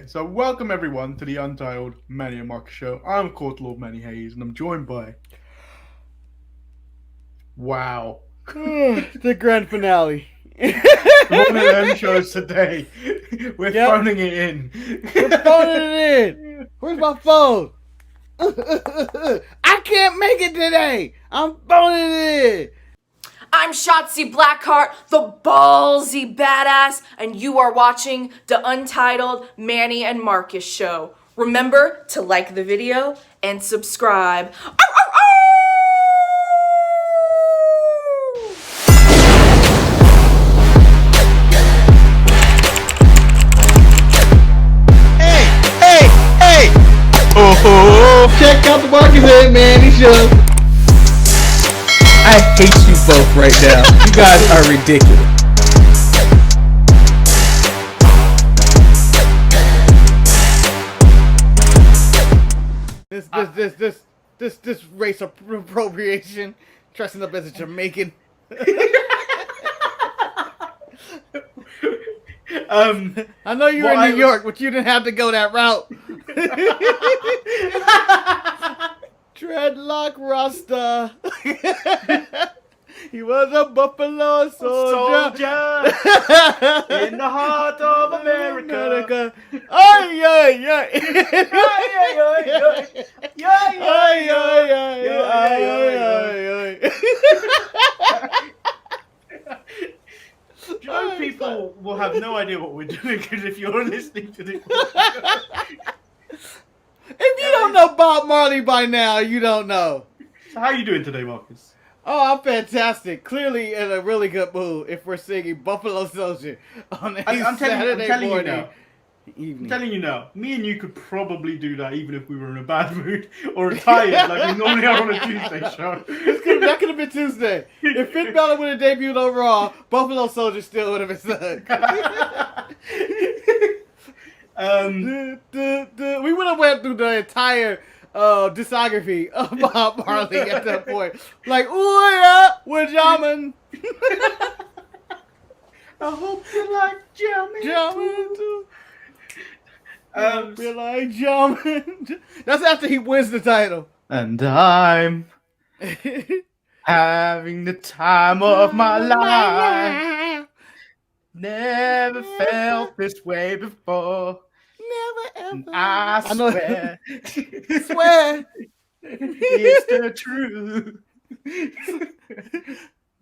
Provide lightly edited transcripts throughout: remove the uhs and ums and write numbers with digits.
So welcome everyone to the Untitled Manny and Marcus show. I'm of course Lord Manny Hayes, and I'm joined by... Wow. The grand finale. One of them shows today. We're phoning it in. We're phoning it in. Where's my phone? I can't make it today. I'm phoning it in. I'm Shotzi Blackheart, the ballsy badass, and you are watching the Untitled Manny and Marcus show. Remember to like the video and subscribe. Hey! Oh, check out the Marcus and Manny show. I hate you both right now. You guys are ridiculous. This race appropriation, dressing up as a Jamaican. I know you're in New York, but you didn't have to go that route. Dreadlock Rasta. He was a Buffalo soldier. In the heart of America. Ay, ay, ay. Joe people will have no idea what we're doing because if you're listening to this. If you don't know Bob Marley by now, you don't know. So how are you doing today, Marcus? Oh, I'm fantastic. Clearly in a really good mood if we're singing Buffalo Soldier on a Saturday morning. I'm telling you now, me and you could probably do that even if we were in a bad mood or tired like we normally are on a Tuesday show. That could have been Tuesday. If Finn Balor would have debuted on Raw, Buffalo Soldier still would have been stuck. We would have went through the entire discography of Bob Marley at that point. Like, ooh yeah, we're jamming. I hope you like jamming too. We like jamming. That's after he wins the title. And I'm having the time of my life. Never felt this way before. Never ever. I swear. Swear. It's the truth.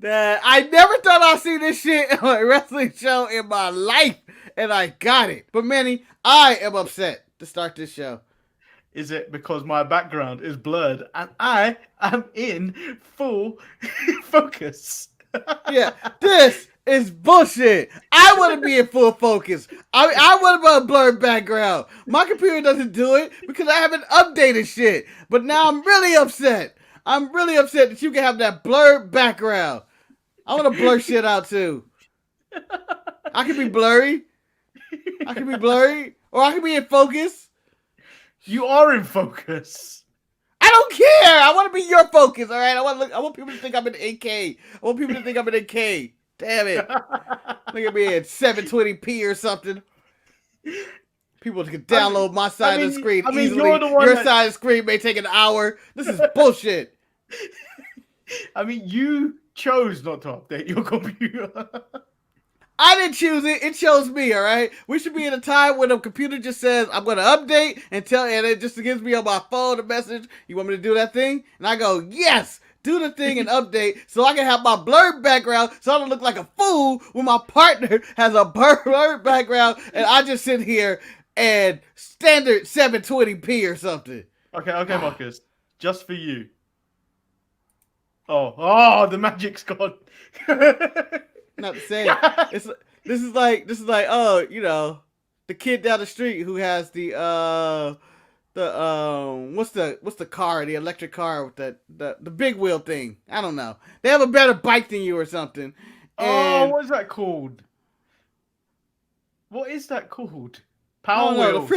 I never thought I'd see this shit on a wrestling show in my life, and I got it. But Manny, I am upset to start this show. Is it because my background is blurred and I am in full focus? Yeah, this is bullshit. I want to be in full focus. I want a blurred background. My computer doesn't do it because I haven't updated shit. But now I'm really upset. I'm really upset that you can have that blurred background. I want to blur shit out too. I can be blurry. I can be blurry. Or I can be in focus. You are in focus. I don't care. I want to be your focus, all right? I want people to think I'm in 8K. I want people to think I'm in 8K. Damn it. Look at me at 720p or something. People can download my side of the screen easily. Your side of the screen may take an hour. This is bullshit. I mean, you chose not to update your computer. I didn't choose it. It chose me, all right? We should be in a time when the computer just says, I'm going to update, and it just gives me on my phone a message. You want me to do that thing? And I go, yes, do the thing and update so I can have my blurred background so I don't look like a fool when my partner has a blurred background and I just sit here and standard 720p or something. Okay, Marcus. Just for you. Oh, the magic's gone. Not the same. This is like oh, you know, the kid down the street who has the what's the car, the electric car with the big wheel thing. I don't know. They have a better bike than you or something. And what is that called? What is that called? Power wheels.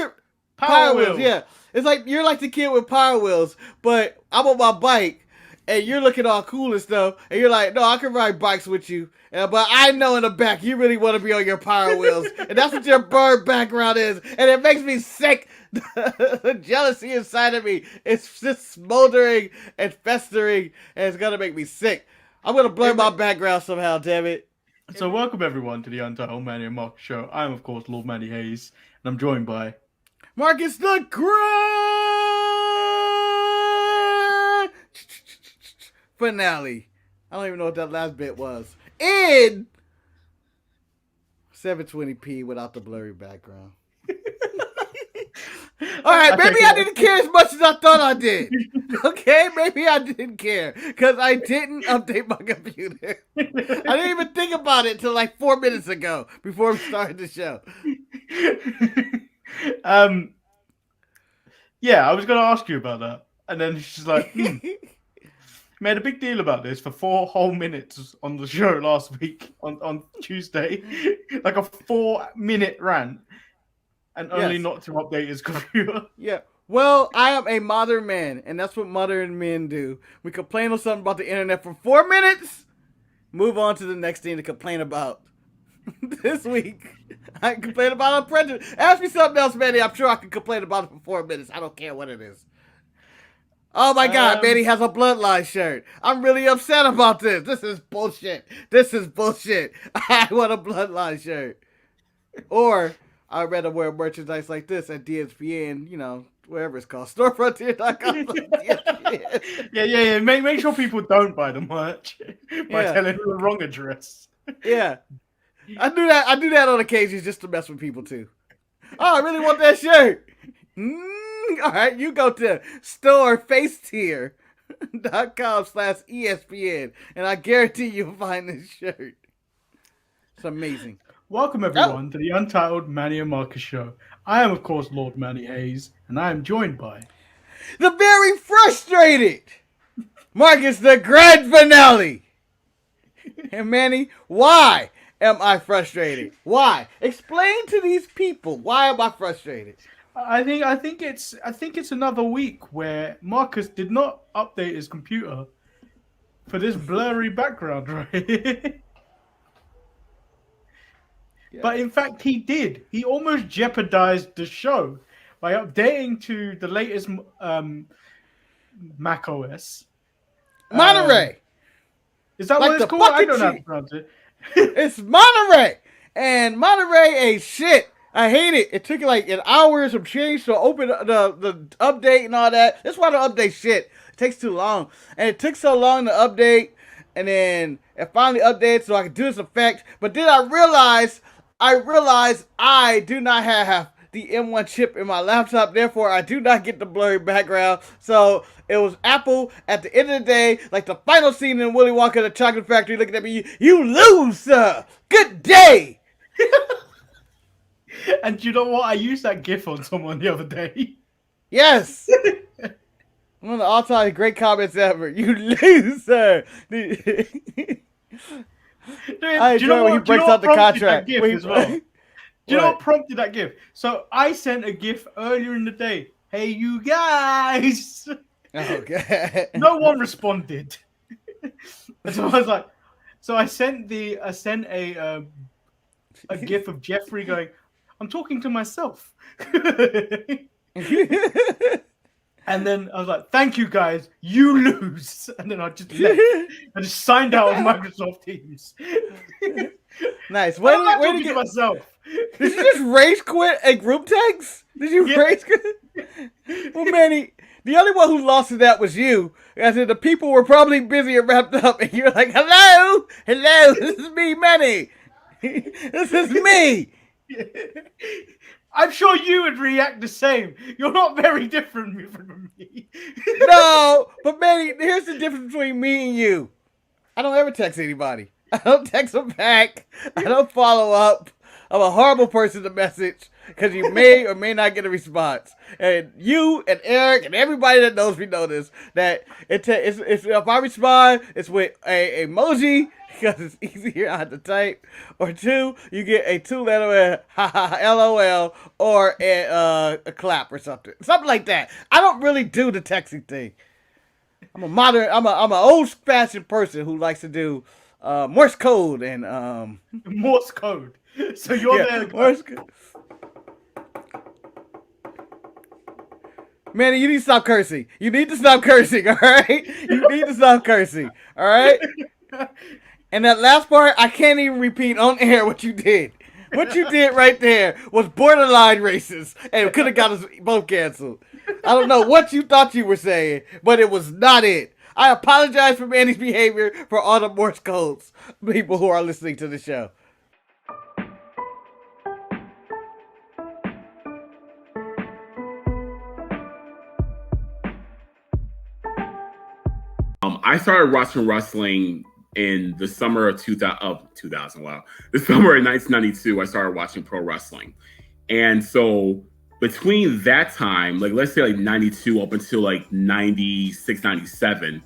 Power wheels, yeah. It's like you're like the kid with power wheels, but I'm on my bike and you're looking all cool and stuff, and you're like, no, I can ride bikes with you, but I know in the back you really want to be on your power wheels, and that's what your bird background is, and it makes me sick. The jealousy inside of me is just smoldering and festering, and it's gonna make me sick. I'm gonna blur my background somehow, damn it. So welcome everyone to the Untitled Manny and Marcus show. I'm of course Lord Manny Hayes, and I'm joined by Marcus the Grand Finale. I don't even know what that last bit was. In 720p without the blurry background. Alright, maybe I didn't care as much as I thought I did. Okay, maybe I didn't care. Because I didn't update my computer. I didn't even think about it until like 4 minutes ago before we started the show. Yeah, I was going to ask you about that. And then she's like, made a big deal about this for 4 whole minutes on the show last week on Tuesday. Like a 4-minute rant. And only not to update his computer. Yeah. Well, I am a modern man, and that's what modern men do. We complain on something about the internet for 4 minutes, move on to the next thing to complain about. This week, I complain about a prejudice. Ask me something else, Manny. I'm sure I can complain about it for 4 minutes. I don't care what it is. Oh my God, Manny has a Bloodline shirt. I'm really upset about this. This is bullshit. This is bullshit. I want a Bloodline shirt. Or I'd rather wear merchandise like this at DSPN, you know, wherever it's called, storefrontier.com. Yeah. Make sure people don't buy the merch by telling them the wrong address. Yeah. I do that on occasions just to mess with people too. Oh, I really want that shirt. All right, you go to storefacetier.com/ESPN and I guarantee you'll find this shirt. It's amazing. Welcome everyone to the Untitled Manny and Marcus show. I am of course Lord Manny Hayes, and I am joined by the very frustrated Marcus the Grand Finale. And Manny, why am I frustrated? Why? Explain to these people why am I frustrated? I think it's another week where Marcus did not update his computer for this blurry background right. Yeah. But in fact, he did. He almost jeopardized the show by updating to the latest Mac OS. Monterey. Is that like what it's called? I don't know how to pronounce it. It's Monterey. And Monterey ain't shit. I hate it. It took like an hour or some change to open the update and all that. That's why the update shit. It takes too long. And it took so long to update. And then it finally updated so I could do this effect. But then I realized I do not have the M1 chip in my laptop. Therefore, I do not get the blurry background. So it was Apple at the end of the day, like the final scene in Willy Wonka the Chocolate Factory looking at me. You lose, sir. Good day. And you know what? I used that GIF on someone the other day. Yes. One of the all-time great comments ever. You lose, sir. I enjoy when he breaks out the contract. Do you know what prompted that GIF? So I sent a GIF earlier in the day. Hey, you guys. Okay. No one responded. So I was like, I sent a GIF of Jeffrey going, I'm talking to myself. And then I was like, thank you guys, you lose. And then I just left. I just signed out of Microsoft Teams. Nice. Wait to get myself. Did you just rage quit a group text? Did you rage quit? Well, Manny, the only one who lost to that was you. I said the people were probably busy and wrapped up, and you're like, hello, this is me, Manny. This is me. I'm sure you would react the same. You're not very different from me. No, but Manny, here's the difference between me and you. I don't ever text anybody. I don't text them back. I don't follow up. I'm a horrible person to message because you may or may not get a response. And you and Eric and everybody that knows me know this, that it's if I respond, it's with a emoji because it's easier I have to type, or 2, you get a 2-letter LOL or a clap or something like that. I don't really do the texting thing. I'm an old-fashioned person who likes to do Morse code and Morse code. So you're there. Morse code. Manny, you need to stop cursing. You need to stop cursing, all right? You need to stop cursing, all right? And that last part, I can't even repeat on air what you did. What you did right there was borderline racist and could have got us both canceled. I don't know what you thought you were saying, but it was not it. I apologize for Manny's behavior for all the Morse codes, people who are listening to the show. I started watching wrestling in the summer of 2000. Wow. The summer of 1992, I started watching pro wrestling. And so between that time, like let's say like 92 up until like 96, 97,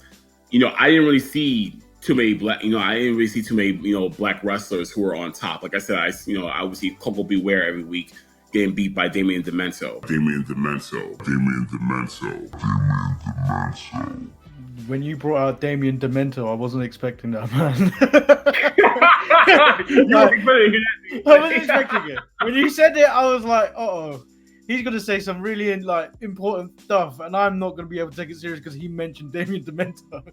I didn't really see too many black wrestlers who were on top. Like I said, I would see Coco Beware every week getting beat by Damien Demento. When you brought out Damien Demento, I wasn't expecting that, man. I wasn't expecting it. When you said it, I was like, uh-oh. He's going to say some really important stuff, and I'm not going to be able to take it serious because he mentioned Damien Demento.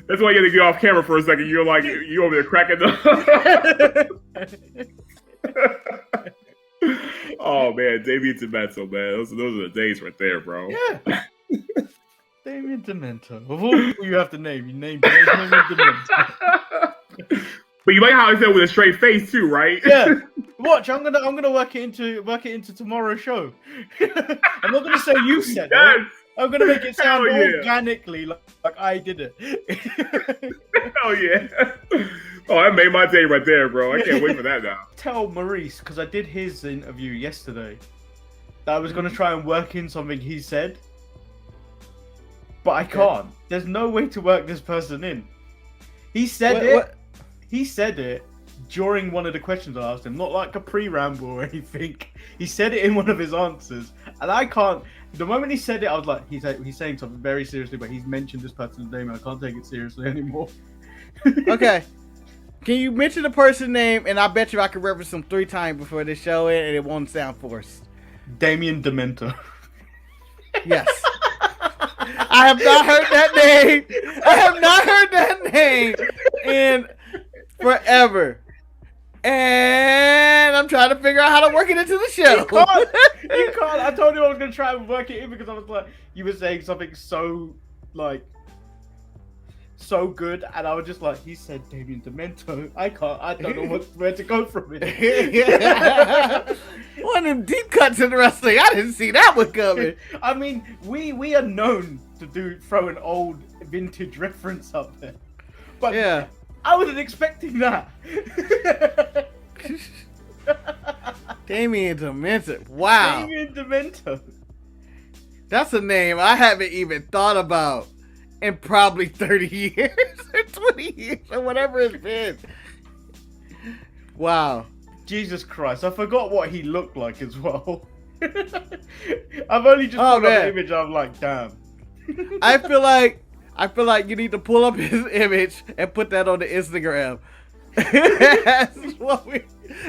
That's why you had to get off camera for a second. You're like, you over there cracking up. Oh man, Damien Demento, man. Those are the days right there, bro. Yeah. Damien Demento. Of all people you have to name, you named Damien Demento. But you like how I said with a straight face too, right? Yeah. Watch, I'm gonna work it into tomorrow's show. I'm not gonna say you said it. I'm gonna make it sound organically like I did it. Hell yeah. Oh, that made my day right there, bro. I can't wait for that now. Tell Maurice, because I did his interview yesterday, that I was gonna try and work in something he said. But I can't. There's no way to work this person in. He said it. He said it during one of the questions I asked him, not like a pre-ramble or anything. He said it in one of his answers, and I can't. The moment he said it, I was like, he's saying something very seriously, but he's mentioned this person's name, and I can't take it seriously anymore. Okay. Can you mention the person's name, and I bet you I can reference him 3 times before this show, and it won't sound forced. Damien Demento. Yes. I have not heard that name. I have not heard that name in forever. And I'm trying to figure out how to work it into the show. You can't. I told you I was going to try and work it in because I was like, you were saying something so good, and I was just like, he said Damien Demento. I don't know where to go from it. One of them deep cuts in wrestling. I didn't see that one coming. I mean, we are known to throw an old vintage reference up there. But yeah, I wasn't expecting that. Damien Demento. Wow. Damien Demento. That's a name I haven't even thought about in probably 30 years or 20 years or whatever it's been. Wow. Jesus Christ. I forgot what he looked like as well. I've only just pulled up the image. I'm like, damn. I feel like you need to pull up his image and put that on the Instagram.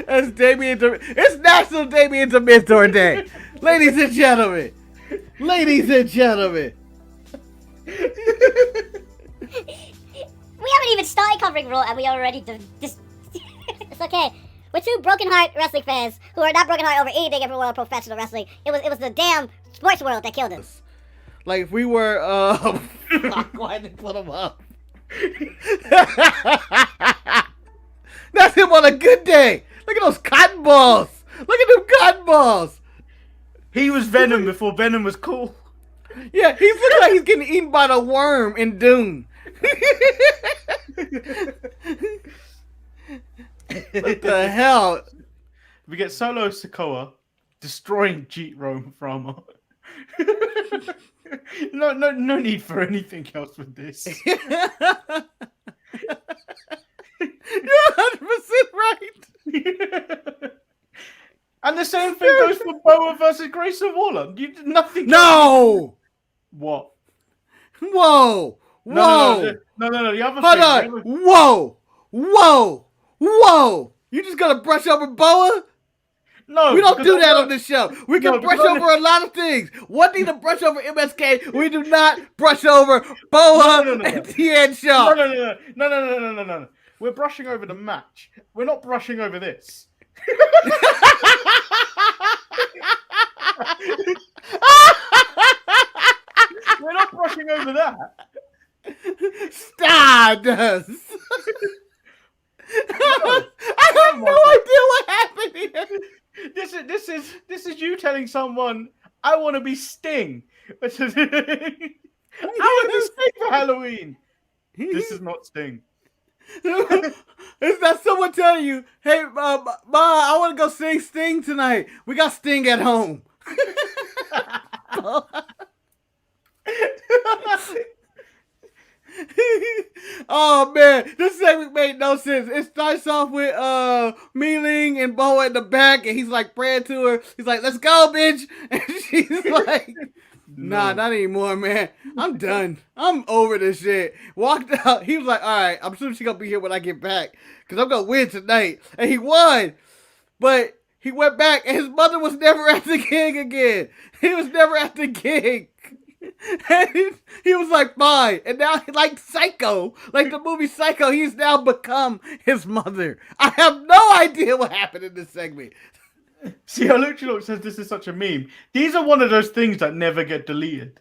That's Damien. It's National Damien Demento Day, ladies and gentlemen. Ladies and gentlemen. We haven't even started covering Raw, and we already this. It's okay. We're 2 broken heart wrestling fans who are not broken heart over anything in the world of professional wrestling. It was the damn sports world that killed us. Like if we were go ahead and put him up. That's him on a good day. Look at those cotton balls. Look at them cotton balls. He was Venom before Venom was cool. Yeah, he looks like he's getting eaten by the worm in Dune. What the hell? We get Solo Sikoa destroying Jeet Rome Frama. No need for anything else with this. You're 100% right. And the same thing goes for Boa versus Grayson Waller. You did nothing. No. What? Whoa. Whoa. No. The other Hold thing. on. Whoa. You just gonna brush over Boa? No, We don't because do that on this show. We can brush because over a lot of things. One thing to brush over MSK, we do not brush over Boa and Tien Shaw. No. We're brushing over the match. We're not brushing over this. We're not brushing over that. Stardust. I have no idea what happened here. This is you telling someone I want to be Sting. I want to be Sting for Halloween. This is not Sting. Is that someone telling you, hey, Ma, I want to go sing Sting tonight. We got Sting at home. Oh man, this segment made no sense. It starts off with Mealing and Boa in the back, and he's like praying to her. He's like, "Let's go, bitch," and she's like, "Nah, not anymore, man. I'm done. I'm over this shit." Walked out. He was like, "All right, I'm sure she's gonna be here when I get back, cause I'm gonna win tonight." And he won, but he went back, and his mother was never at the gig again. He was never at the gig. And he was like, fine. And now, like Psycho, like the movie Psycho, he's now become his mother. I have no idea what happened in this segment. See how Luchador says this is such a meme. These are one of those things that never get deleted.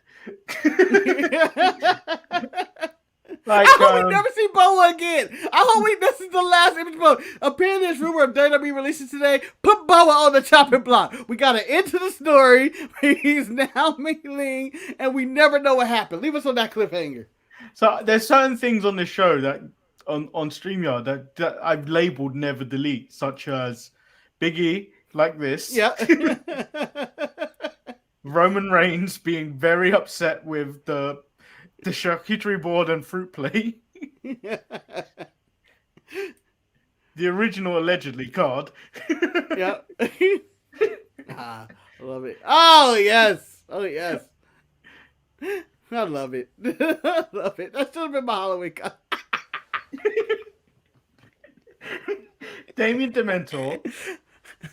Like, I hope we never see Boa again. I hope this is the last image of Boa. Apparently, there's rumor of WWE releases today. Put Boa on the chopping block. We got to enter the story where he's now Mealing, and we never know what happened. Leave us on that cliffhanger. So there's certain things on this show that on StreamYard that I've labeled never delete, such as Big E like this. Yeah. Roman Reigns being very upset with the charcuterie board and fruit plate. The original allegedly card. Yeah. I love it. Oh yes. I love it. I love it. That should have been my Halloween card. Damien Dementor.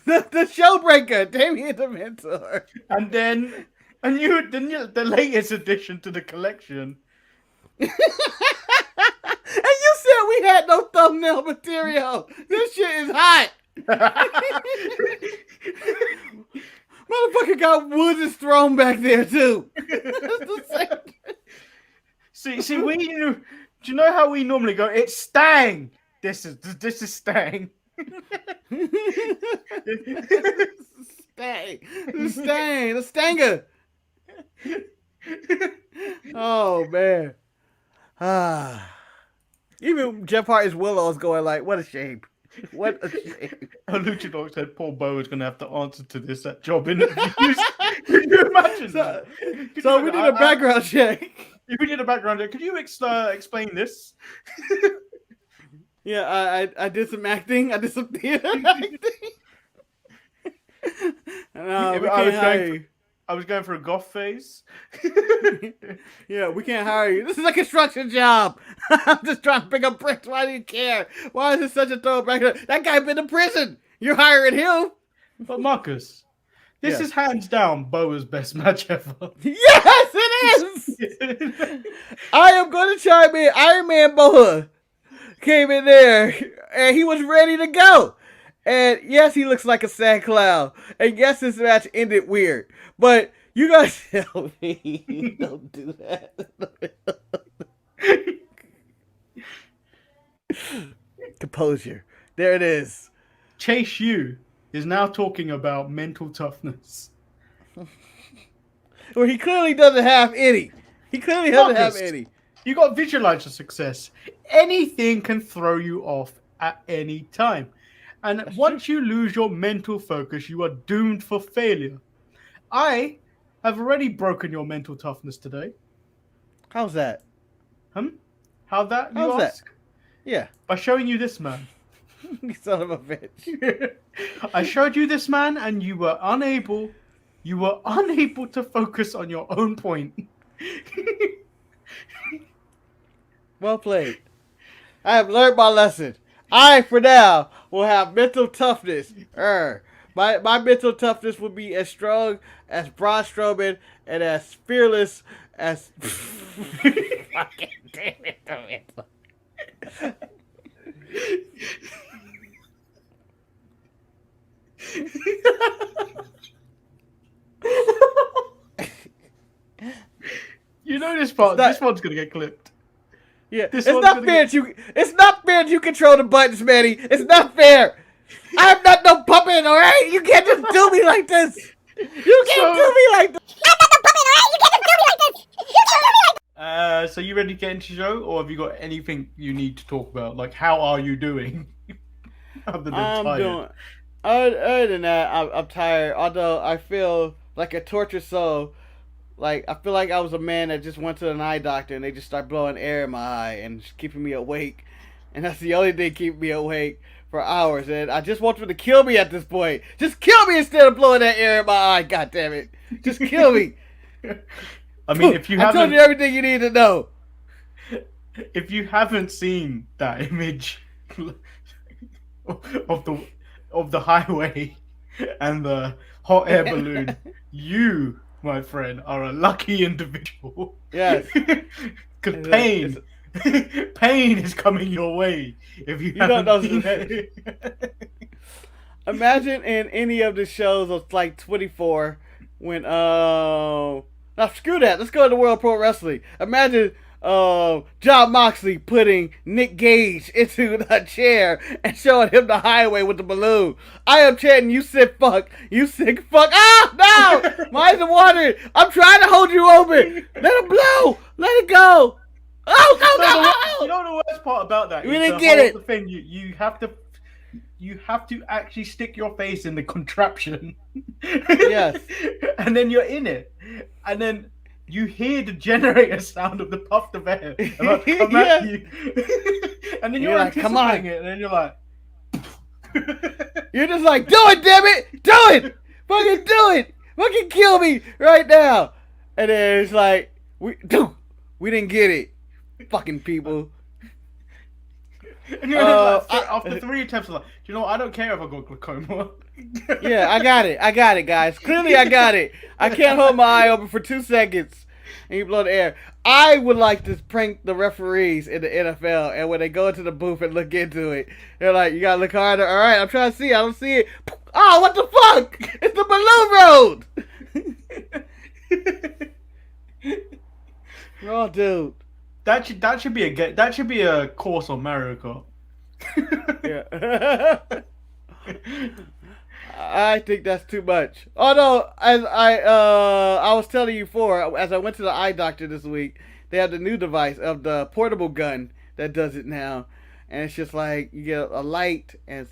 The showbreaker, Damien Dementor. And then the latest addition to the collection. And you said we had no thumbnail material. This shit is hot. Motherfucker got Woods' throne back there too. See, we knew. Do you know how we normally go? It's Stang. This is Stang. The Stanger. Oh man. Even Jeff Hardy's Willow is going like, what a shame. What a shame. Luchador said Paul Bow is going to have to answer to this at job interviews. Can you imagine that? So we did a background check. If we did a background check, could you explain this? Yeah, I did some acting. I did some theater acting. I was going for a goth phase. Yeah, we can't hire you. This is a construction job. I'm just trying to pick up bricks. Why do you care? Why is this such a throwback? That guy been to prison. You're hiring him. But Marcus, this is hands down Boa's best match ever. Yes, it is. I am going to chime in. Iron Man Boa came in there, and he was ready to go. And yes, he looks like a sad clown. And yes, this match ended weird. But you guys tell me, don't do that. Composure. There it is. Chase U is now talking about mental toughness. Well, he clearly doesn't have any. He clearly doesn't have any. You got to visualize your success. Anything can throw you off at any time. And once you lose your mental focus, you are doomed for failure. I have already broken your mental toughness today. How's that? How's that, you How's ask? that? Yeah. By showing you this man. You son of a bitch. I showed you this man, and you were unable to focus on your own point. Well played. I have learned my lesson. I, for now, will have mental toughness. My mental toughness will be as strong as Braun Strowman and as fearless as... Fucking damn it. You know this part. This one's gonna get clipped. Yeah, it's not fair that you control the buttons, Manny. It's not fair. I'm not no puppet, all right? You can't just do me like this. You can't do me like this. I'm not the puppet, alright? You can't just do me like this! You can't do me like this! So you ready to get into the show, or have you got anything you need to talk about? Like, how are you doing? Other than tired. Other than that, I'm tired. Although I feel like a tortured soul. Like, I feel like I was a man that just went to an eye doctor and they just start blowing air in my eye and just keeping me awake. And that's the only thing keeping me awake for hours. And I just want them to kill me at this point. Just kill me instead of blowing that air in my eye. God damn it. Just kill me. I mean, if you haven't... I told you everything you need to know. If you haven't seen that image of the highway and the hot air balloon, you... my friend, are a lucky individual. Yes. Because pain is coming your way if you haven't don't know. seen it. Imagine in any of the shows of like 24 when now screw that. Let's go to the World Pro Wrestling. Imagine Jon Moxley putting Nick Gage into the chair and showing him the highway with the balloon. I am chanting, you sick fuck. You sick fuck. Ah, no! My eyes are watering. I'm trying to hold you open. Let it blow. Let it go. Oh, go. You know the worst part about that? We didn't get it. The thing, you have to actually stick your face in the contraption. Yes. And then you're in it. And then you hear the generator sound of the puff of air about to come at you. And then you're like, come on. anticipating it, and then you're like... You're just like, do it, damn it! Do it! Fucking do it! Fucking kill me right now! And then it's like, we didn't get it. Fucking people. And you're like, after 3 attempts, I'm like, you know what? I don't care if I got glaucoma. Yeah, I got it, guys. Clearly, I got it. I can't hold my eye open for 2 seconds and you blow the air. I would like to prank the referees in the NFL, and when they go into the booth and look into it, they're like, "You gotta look harder." All right, I'm trying to see. I don't see it. Oh, what the fuck? It's the balloon road. Oh, dude. That should be a course on Mario Kart. Yeah. I think that's too much. Although, as I was telling you before, as I went to the eye doctor this week, they have the new device of the portable gun that does it now, and it's just like you get a light and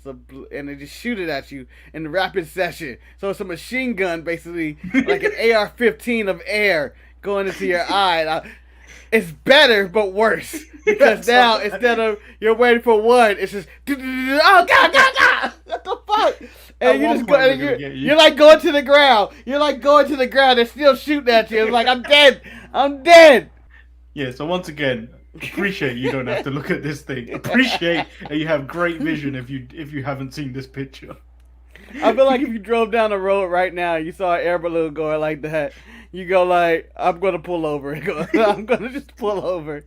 and they just shoot it at you in the rapid session. So it's a machine gun, basically, like an AR-15 of air going into your eye. It's better, but worse. Because now, instead of you're waiting for one, it's just, oh, God. What the fuck? And you just go, you're like going to the ground. They're still shooting at you. It's like, I'm dead. Yeah, so once again, appreciate you don't have to look at this thing. Appreciate that you have great vision if you haven't seen this picture. I feel like if you drove down the road right now, you saw an air balloon going like that, you go like, I'm going to pull over. I'm going to just pull over.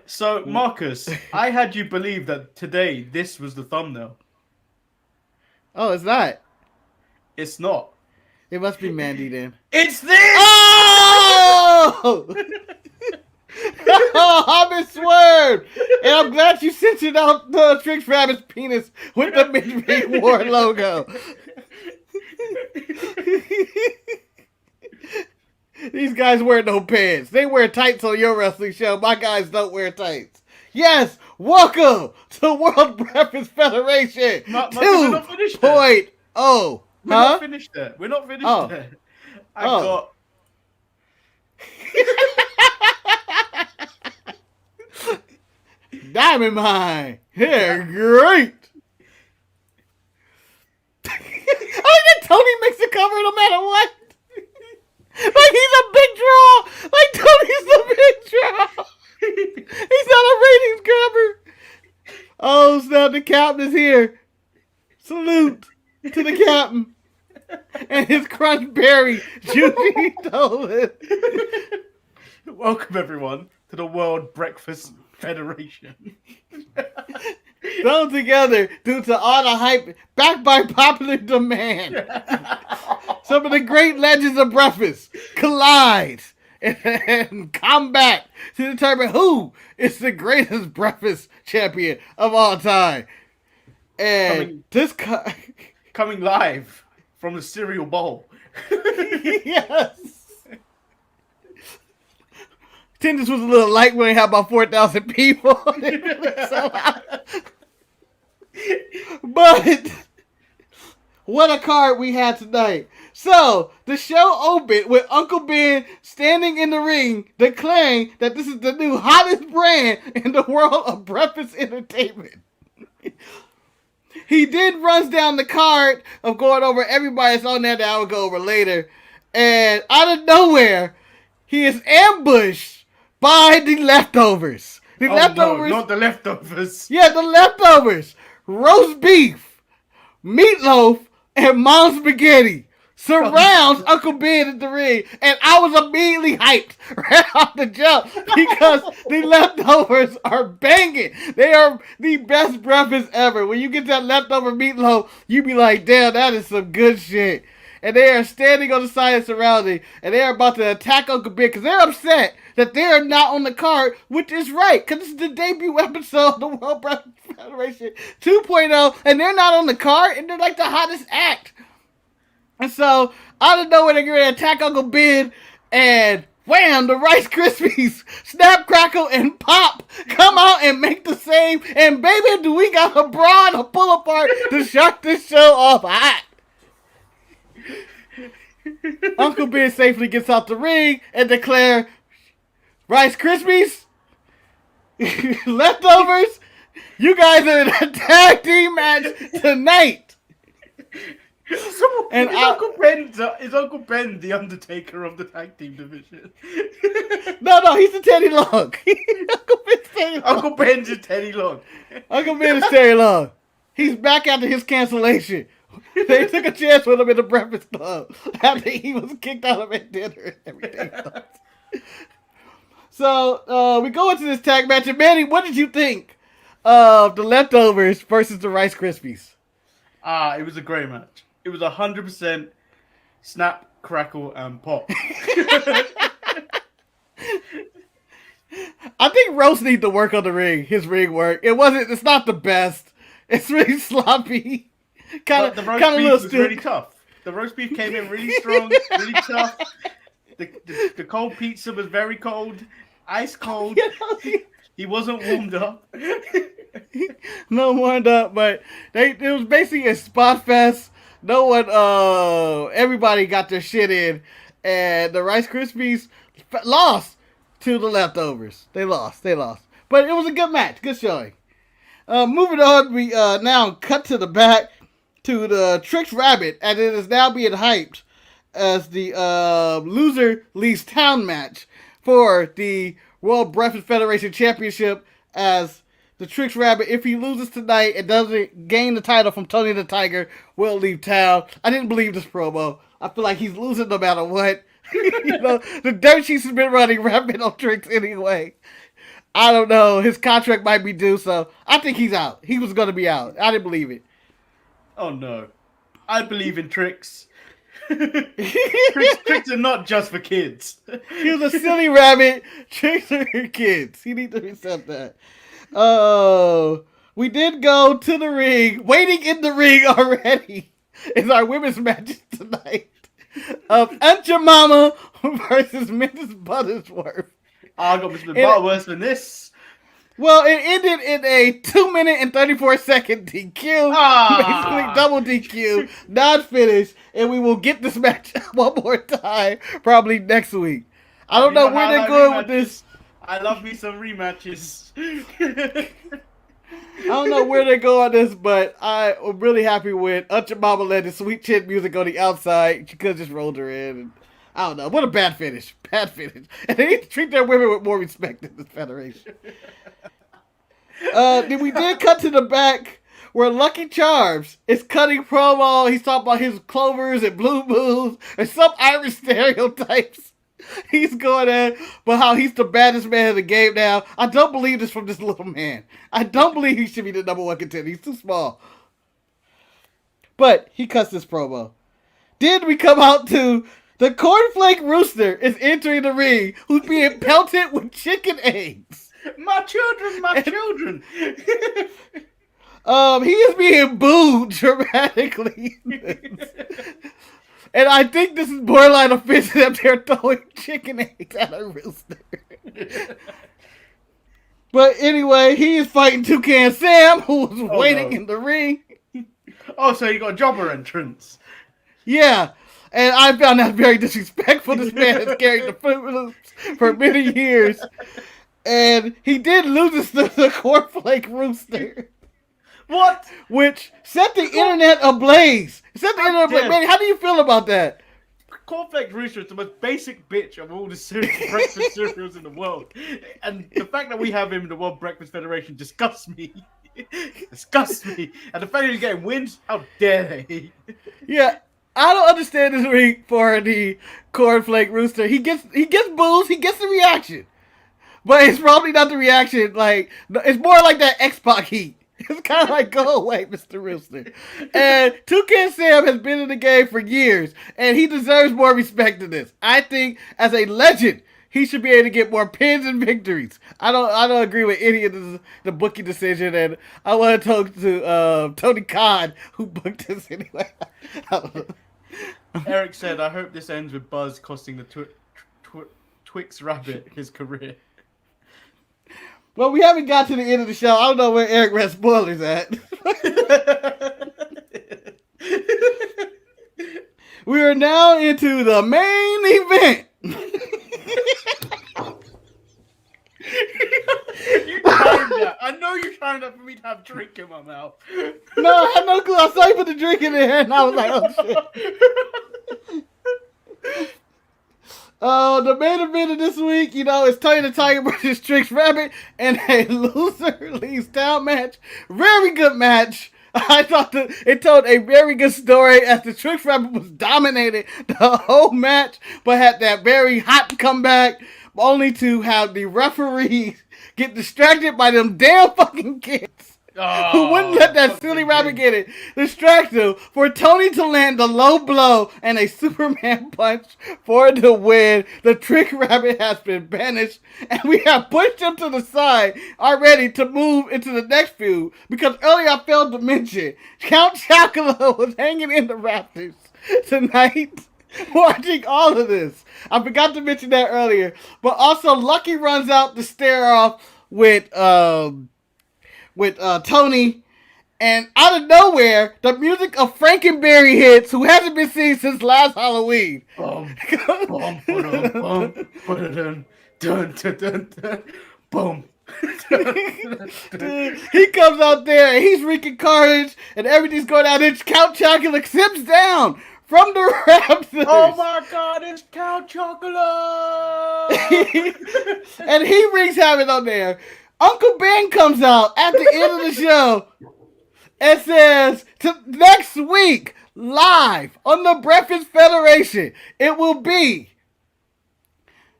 So, Marcus, I had you believe that today this was the thumbnail. Oh, it's not. It's not. It must be Mandy then. It's this! Oh! Oh, I'm in swerve! And I'm glad you censored out the Trix Rabbit's penis with the Midway War logo. These guys wear no pants. They wear tights on your wrestling show. My guys don't wear tights. Yes, welcome to World Breakfast Federation 2.0. We're not finished there. We're not finished there. I got... Diamond Mine. They're great. I think Tony makes the cover no matter what. Like he's a big draw. Like Tony's a big draw. He's not a ratings grabber. Oh snap! The captain is here. Salute to the captain and his crunch berry, Judy Dolan. Welcome everyone to the World Breakfast Federation. Thrown together due to all the hype, backed by popular demand. Some of the great legends of breakfast collide and combat to determine who is the greatest breakfast champion of all time. And Coming live from the cereal bowl. Yes. Attendance was a little light when we had about 4,000 people. But what a card we had tonight. So, the show opened with Uncle Ben standing in the ring declaring that this is the new hottest brand in the world of breakfast entertainment. He then runs down the card of going over everybody that's on there that I will go over later. And out of nowhere, he is ambushed by the leftovers. The leftovers. No, not the leftovers. Yeah, the leftovers. Roast beef, meatloaf, and mom's spaghetti surrounds Uncle Ben in the ring. And I was immediately hyped right off the jump because the leftovers are banging. They are the best breakfast ever. When you get that leftover meatloaf, you be like, damn, that is some good shit. And they are standing on the side and surrounding, and they are about to attack Uncle Ben because they're upset that they are not on the card, which is right, because this is the debut episode of the World Breakfast Federation 2.0, and they're not on the card, and they're like the hottest act. And so, out of nowhere, they're going to attack Uncle Ben, and wham, the Rice Krispies, snap, crackle, and pop come out and make the same, and baby, do we got a bra to pull apart to shut this show off hot. Uncle Ben safely gets out the ring and declare, Rice Krispies, leftovers, you guys are in a tag team match tonight. So, And is Uncle Ben the Undertaker of the tag team division? No, he's the Teddy Long. Uncle Ben's Teddy Long. Uncle Ben's a Teddy Long. Uncle Ben is Teddy Long. He's back after his cancellation. They took a chance with him in the Breakfast Club after he was kicked out of at dinner and everything else. So, we go into this tag match. And Manny, what did you think of the leftovers versus the Rice Krispies? It was a great match. It was 100% snap, crackle, and pop. I think Rose needs to work on the ring. His ring work. It's not the best. It's really sloppy. But the roast beef was really tough. The roast beef came in really strong, really tough. The cold pizza was very cold, ice cold. He wasn't warmed up. No warmed up, but it was basically a spot fest. No one, everybody got their shit in, and the Rice Krispies lost to the leftovers. They lost, but it was a good match, good showing. Moving on, we now cut to the back to the Tricks Rabbit, and it is now being hyped as the loser leaves town match for the World Breakfast Federation Championship, as the Tricks Rabbit, if he loses tonight and doesn't gain the title from Tony the Tiger, will leave town. I didn't believe this promo. I feel like he's losing no matter what. The dirt sheets has been running rampant on Tricks anyway. I don't know. His contract might be due, so I think he's out. He was going to be out. I didn't believe it. Oh no. I believe in Tricks. Tricks are not just for kids. He was a silly rabbit. Tricks are for kids. He needs to accept that. Oh, we did go to the ring. Waiting in the ring already is our women's match tonight of Aunt Your Mama versus Mrs. Buttersworth. I got Mr. Butterworth than this. Well, it ended in a 2-minute and 34-second DQ. Basically double DQ, not finished, and we will get this match one more time probably next week. I don't know where they're going with this. I love me some rematches. I don't know where they go on this, but I am really happy with Uncha Mama led the sweet chin music on the outside. She could have just rolled her in. And I don't know. What a bad finish. Bad finish. And they need to treat their women with more respect in this federation. Then we did cut to the back where Lucky Charms is cutting promo. He's talking about his clovers and blue moons and some Irish stereotypes. He's going at, but how he's the baddest man in the game now. I don't believe this from this little man. I don't believe he should be the number one contender. He's too small. But he cuts this promo. Then we come out to the Cornflake Rooster is entering the ring, who's being pelted with chicken eggs. My children. He is being booed dramatically. And I think this is borderline offensive that they're throwing chicken eggs at a rooster. But anyway, he is fighting Toucan Sam, who was waiting in the ring. Oh, so you got a jobber entrance. Yeah. And I found that very disrespectful. This man has carried the Fruit Loops for many years. And he did lose to the Cornflake Rooster. What? Which set the internet ablaze. Man, how do you feel about that? Cornflake Rooster is the most basic bitch of all the breakfast cereals in the world. And the fact that we have him in the World Breakfast Federation disgusts me. Disgusts me. And the fact that he's getting wins, how dare they? Yeah, I don't understand this ring for the Cornflake Rooster. He gets boos, he gets the reaction. But it's probably not the reaction, like, it's more like that X-Pac heat. It's kind of like, go away, Mr. Rooster. And Toucan Sam has been in the game for years, and he deserves more respect than this. I think, as a legend, he should be able to get more pins and victories. I don't agree with any of the booking decision, and I want to talk to Tony Khan, who booked this anyway. Eric said, I hope this ends with Buzz costing the Twix Rabbit his career. Well, we haven't got to the end of the show. I don't know where Eric read spoilers at. We are now into the main event. You timed that. I know you timed that for me to have drink in my mouth. No, I had no clue. I saw you put the drink in there, and I was like, oh, shit. The main event of this week, is Tony the Tiger versus Trix Rabbit, and a loser leaves town match. Very good match. I thought that it told a very good story as the Trix Rabbit was dominated the whole match, but had that very hot comeback, only to have the referee get distracted by them damn fucking kids. Who wouldn't let that silly rabbit get it? Distract him for Tony to land a low blow and a Superman punch for the win. The Trick Rabbit has been banished, and we have pushed him to the side already to move into the next feud. Because earlier I failed to mention Count Chocula was hanging in the rafters tonight, watching all of this. I forgot to mention that earlier. But also Lucky runs out to stare off with Tony, and out of nowhere, the music of Frankenberry hits, who hasn't been seen since last Halloween. Boom. He comes out there, and he's wreaking carnage, and everything's going out, and Count Chocula slips down from the rafters. Oh my God, it's Count Chocula! And he wreaks havoc on there. Uncle Ben comes out at the end of the show and says, next week, live on the Breakfast Federation, it will be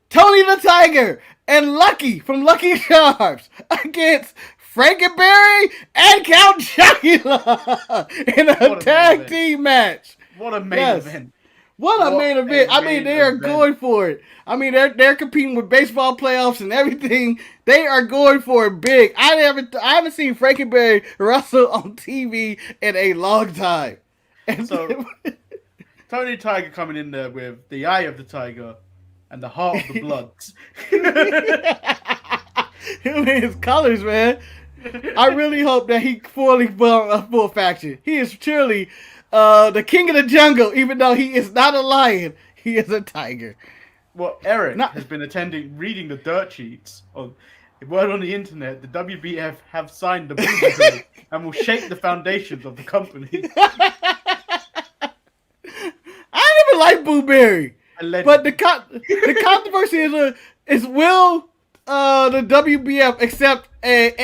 Tony the Tiger and Lucky from Lucky Charms against Frankenberry and Count Chocula in a tag team match. What a main event. What a main event. I mean, they are going for it. I mean, they're competing with baseball playoffs and everything. They are going for it big. I haven't seen Frankenberry wrestle on TV in a long time. And so, Tony Tiger coming in there with the eye of the tiger and the heart of the bloods. His colors, man. I really hope that he fully full faction. He is truly the king of the jungle, even though he is not a lion. He is a tiger. Well, Eric has been reading the dirt sheets of word on the internet. The WBF have signed the Boo and will shake the foundations of the company. I don't even like Boo Berry. But the controversy is will the WBF accept an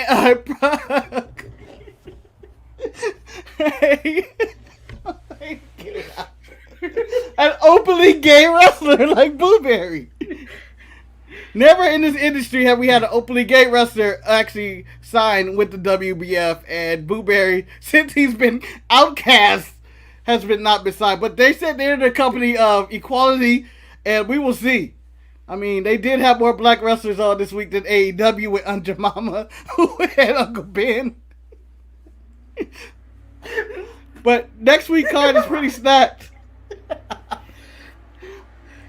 openly gay wrestler like Boo Berry? Never in this industry have we had an openly gay wrestler actually sign with the WBF, and Boo Berry, since he's been outcast, has not been signed. But they said they're the company of equality, and we will see. I mean, they did have more black wrestlers on this week than AEW with Aunt Mama, who had Uncle Ben. But next week card is pretty stacked.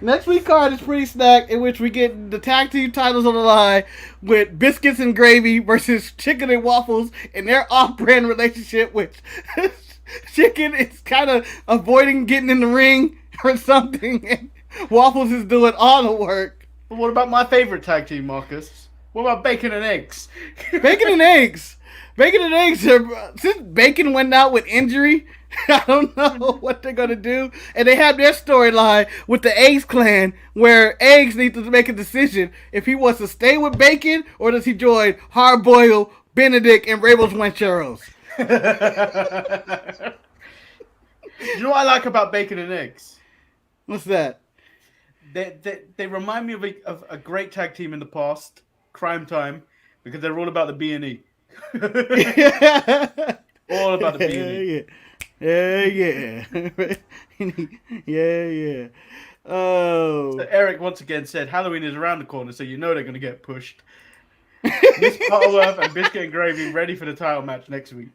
Next week card is pretty stacked, in which we get the tag team titles on the line with Biscuits and Gravy versus Chicken and Waffles in their off-brand relationship, which Chicken is kind of avoiding getting in the ring or something, and Waffles is doing all the work. But what about my favorite tag team, Marcus? What about Bacon and Eggs? Bacon and Eggs. Bacon and Eggs are, since Bacon went out with injury, I don't know what they're going to do. And they have their storyline with the Eggs clan, where Eggs needs to make a decision if he wants to stay with Bacon or does he join Hard Boiled, Benedict, and Rebels Rancheros. You know what I like about Bacon and Eggs? What's that? They remind me of a great tag team in the past, Crime Time, because they're all about the B&E. All about the B&E. Yeah. Oh. So Eric once again said Halloween is around the corner, so you know they're going to get pushed. Miss Butterworth and Biscuit and Gravy ready for the title match next week.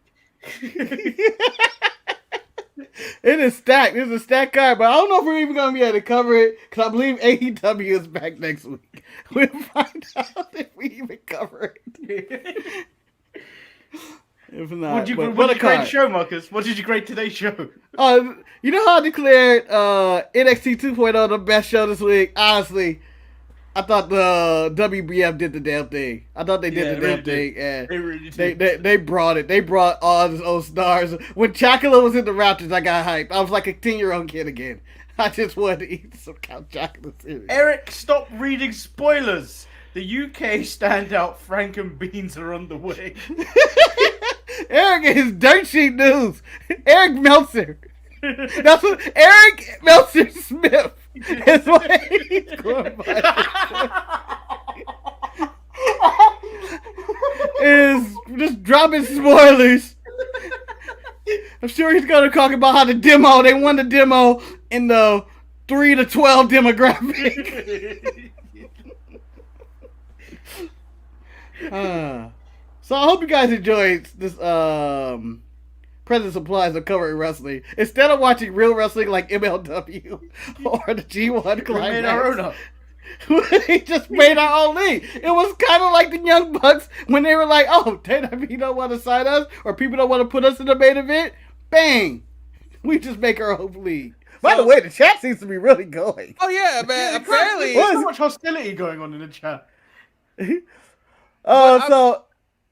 It is stacked. It's a stacked card, but I don't know if we're even going to be able to cover it, because I believe AEW is back next week. We'll find out if we even cover it. If not, what did you grade the show, Marcus? What did you grade today's show? You know how I declared NXT 2.0 the best show this week? Honestly, I thought the WBF did the damn thing. I thought they did the damn thing, and they really did. They brought it. They brought all those old stars. When Chocolate was in the Raptors, I got hyped. I was like a 10-year-old kid again. I just wanted to eat some Count Chocolate cereal. Eric, stop reading spoilers. The UK standout Frank and Beans are on the way. Eric is dirt sheet news. Eric Meltzer. That's what Eric Meltzer Smith is what he's going by. Is just dropping spoilers. I'm sure he's gonna talk about how they won the demo in the 3 to 12 demographic. So I hope you guys enjoyed this present supplies of covering wrestling. Instead of watching real wrestling like MLW or the G1 Climax, we made our own up. We just made our own league. It was kind of like the Young Bucks when they were like, oh, WWE don't want to sign us or people don't want to put us in the main event. Bang! We just make our own league. By the way, the chat seems to be really going. Oh yeah, man. Apparently, there's so much hostility going on in the chat.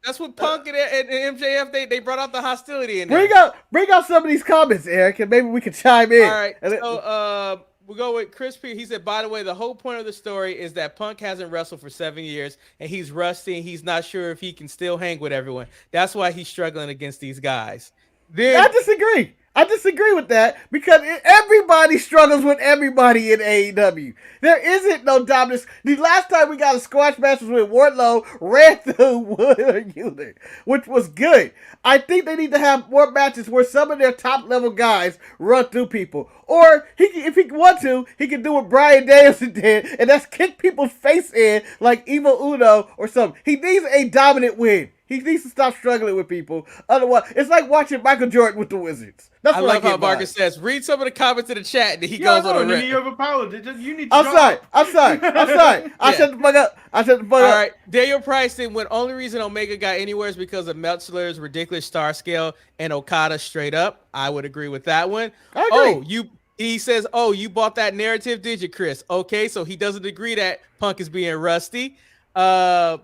That's what Punk and MJF they brought out the hostility in there. Bring out some of these comments, Eric, and maybe we can chime in. All right. So we'll go with Chris P. He said, by the way, the whole point of the story is that Punk hasn't wrestled for 7 years and he's rusty and he's not sure if he can still hang with everyone. That's why he's struggling against these guys. I disagree with that because everybody struggles with everybody in AEW. There isn't no dominance. The last time we got a squash match was when Wardlow ran through Wood or Unit, which was good. I think they need to have more matches where some of their top level guys run through people. Or if he wants to, he can do what Bryan Danielson did, and that's kick people's face in like Evil Uno or something. He needs a dominant win. He needs to stop struggling with people. Otherwise, it's like watching Michael Jordan with the Wizards. That's what I love how Marcus says. Read some of the comments in the chat, and he goes on a rip. He overpowered. You need to I'm sorry. I shut the fuck up. All right. Daniel Price said, when only reason Omega got anywhere is because of Meltzer's ridiculous star scale and Okada straight up. I would agree with that one. I agree. He says, "Oh, you bought that narrative, did you, Chris?" Okay, so he doesn't agree that Punk is being rusty. Then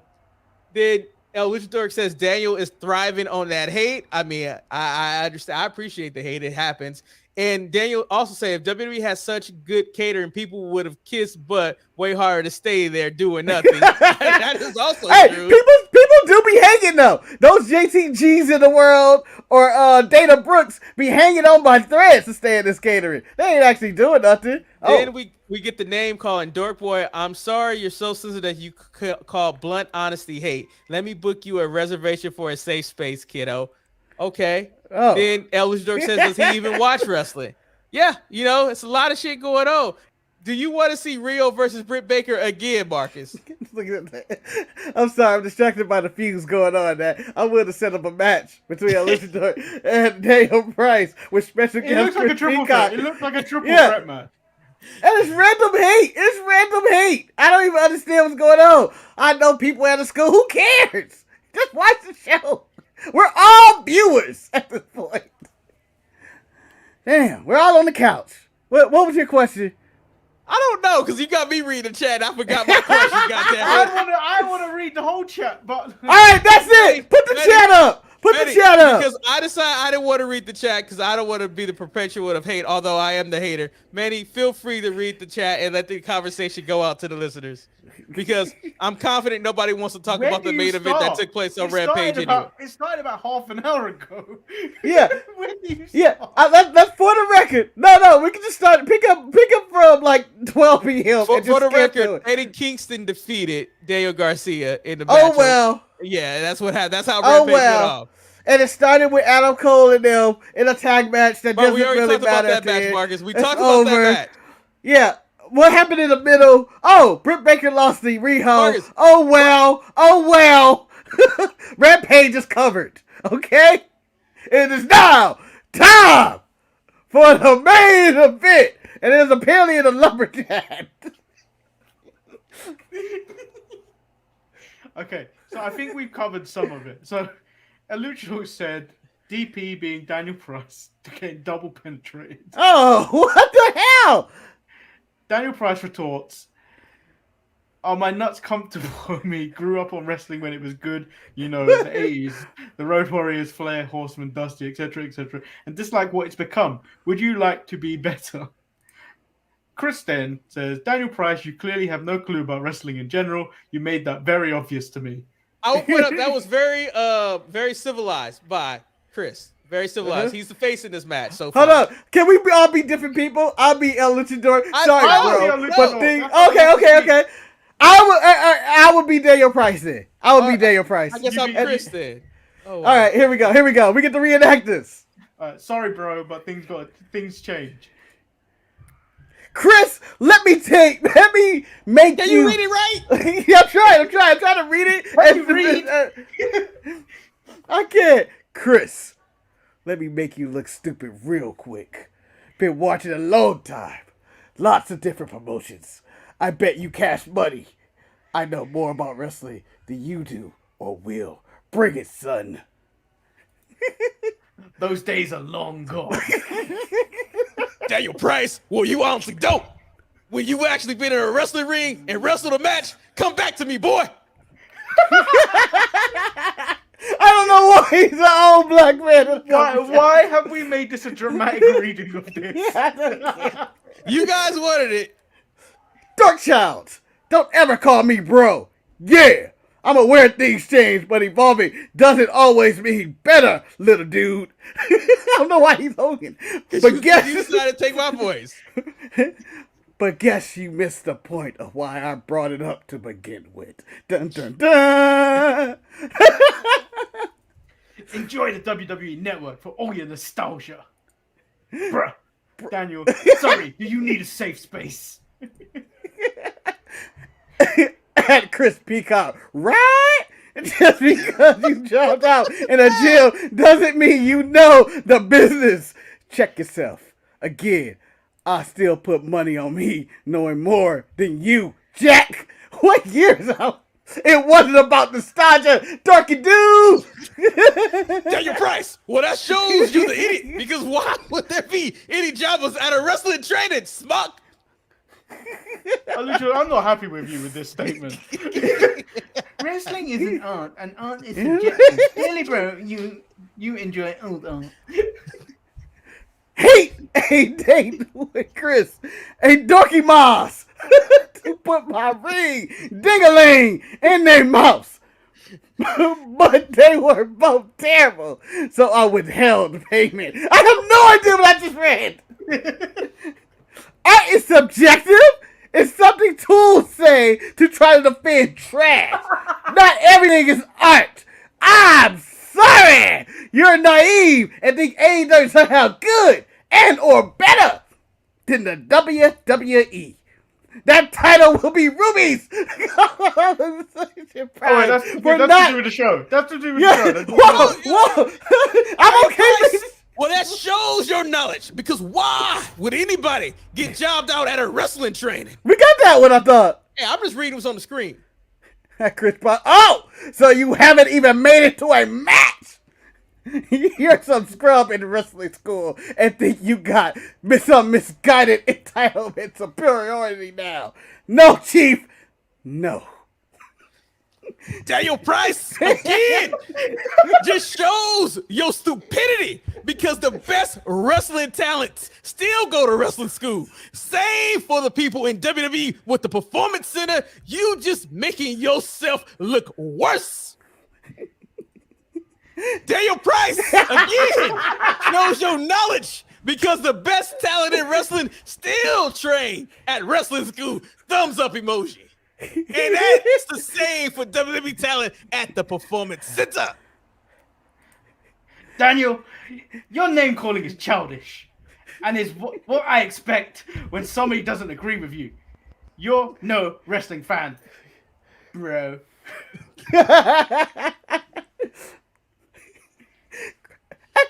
El Luchador says Daniel is thriving on that hate. I mean, I understand. I appreciate the hate. It happens. And Daniel also said, if WWE has such good catering, people would have kissed butt way harder to stay there doing nothing. That is also true. People do be hanging though. Those JTGs in the world or Dana Brooks be hanging on by threads to stay in this catering. They ain't actually doing nothing. Then we get the name calling Dork Boy. I'm sorry you're so sensitive that you call blunt honesty hate. Let me book you a reservation for a safe space, kiddo. Okay. Oh. Then El Luchador says, does he even watch wrestling? Yeah, you know, it's a lot of shit going on. Do you want to see Rio versus Britt Baker again, Marcus? Look at that. I'm sorry, I'm distracted by the fuse going on. That I would have set up a match between El Luchador and Daniel Price with special guest. It looks like a triple threat. It looks like a triple threat match. And it's random hate. It's random hate. I don't even understand what's going on. I know people at the school. Who cares? Just watch the show. We're all viewers at this point. Damn, we're all on the couch. What was your question? I don't know, because you got me reading the chat. I forgot my question. I want to read the whole chat, but... All right, that's it. Put the chat up. Put the chat up. Because I decided I didn't want to read the chat because I don't want to be the perpetual of hate, although I am the hater. Manny, feel free to read the chat and let the conversation go out to the listeners. Because I'm confident nobody wants to talk about the main event that took place on Rampage anyway. It started about half an hour ago. Yeah. When do you Yeah. start? That's for the record. No, we can just start. Pick up from like 12 p.m. For the record, Eddie Kingston defeated Daniel Garcia in the match. Oh, well. Yeah, that's what happened. That's how Rampage went off. And it started with Adam Cole and them in a tag match that doesn't we already really talked about matter. that match, Marcus. We It's talked about that over. match. Yeah. What happened in the middle? Oh, Britt Baker lost the Riho. Marcus. Oh well. Rampage is covered. Okay? It is now time for the main event. And it is apparently in a lumberjack. Okay, so I think we've covered some of it. So, Luchador said DP being Daniel Price to get double penetrated. Oh, what the hell? Daniel Price retorts, "Are my nuts comfortable with me? Grew up on wrestling when it was good, you know, the 80s, the Road Warriors, Flair, Horseman, Dusty, etc., and dislike what it's become. Would you like to be better?" Chris then says, "Daniel Price, you clearly have no clue about wrestling in general. You made that very obvious to me." I will point out that was very civilized by Chris. Very civilized. He's the face in this match. So Hold up. Can we all be different people? I'll be El Luchador. Sorry, I'll bro. be El But Luchador. okay. I would be Daniel Price then. I would be Daniel Price. I guess I'm Chris then. Oh, wow. All right, here we go. We get to reenact this. Sorry, bro, but things change. Chris, let me make Can you read it right? Yeah, I'm trying to read it. Can you read? I can't. Chris, let me make you look stupid real quick. Been watching a long time. Lots of different promotions. I bet you cash money. I know more about wrestling than you do or will. Bring it, son. Those days are long gone. Daniel Price, well, you honestly don't. When you actually been in a wrestling ring and wrestled a match, come back to me, boy. I don't know why he's an old black man. Why have we made this a dramatic reading of this? You guys wanted it. Darkchild, don't ever call me bro. Yeah, I'm aware things change, but evolving doesn't always mean better, little dude. I don't know why he's Hogan. But You decided to take my voice. But guess you missed the point of why I brought it up to begin with. Dun dun dun. Enjoy the WWE Network for all your nostalgia. Bruh. Daniel, sorry, do you need a safe space? At Chris Peacock, right? Just because you jumped out in a gym doesn't mean you know the business. Check yourself. Again, I still put money on me knowing more than you, Jack. What year is out? It wasn't about nostalgia, Darky dude. Daniel Price. Well, that shows you the idiot. Because why would there be any jobbers at a wrestling training, Smuck? I'm not happy with you with this statement. Wrestling is an art, and art is subjective. Really, bro, you enjoy old art. Hey, date with Chris. Hey, Dorky Moss. To put my ring, ding-a-ling, in their mouths. But they were both terrible, so I withheld payment. I have no idea what I just read. Art is subjective. It's something tools say to try to defend trash. Not everything is art. I'm sorry. You're naive and think AEW is somehow good and or better than the WWE. That title will be Ruby's. Oh, wait, that's to do with the show. That's to do with the show. Whoa. I'm okay with this. Well, that shows your knowledge. Because why would anybody get jobbed out at a wrestling training? We got that one, I thought. Hey, I'm just reading what's on the screen. Chris Brown. Oh, so you haven't even made it to a match. You're some scrub in wrestling school and think you got some misguided entitlement superiority now. No, Chief. No. Daniel Price, again, just shows your stupidity because the best wrestling talents still go to wrestling school. Same for the people in WWE with the Performance Center. You just making yourself look worse. Daniel Price, again, shows your knowledge because the best talent in wrestling still train at wrestling school. Thumbs up emoji. And that's the same for WWE talent at the Performance Center. Daniel, your name calling is childish and is what I expect when somebody doesn't agree with you. You're no wrestling fan, bro. At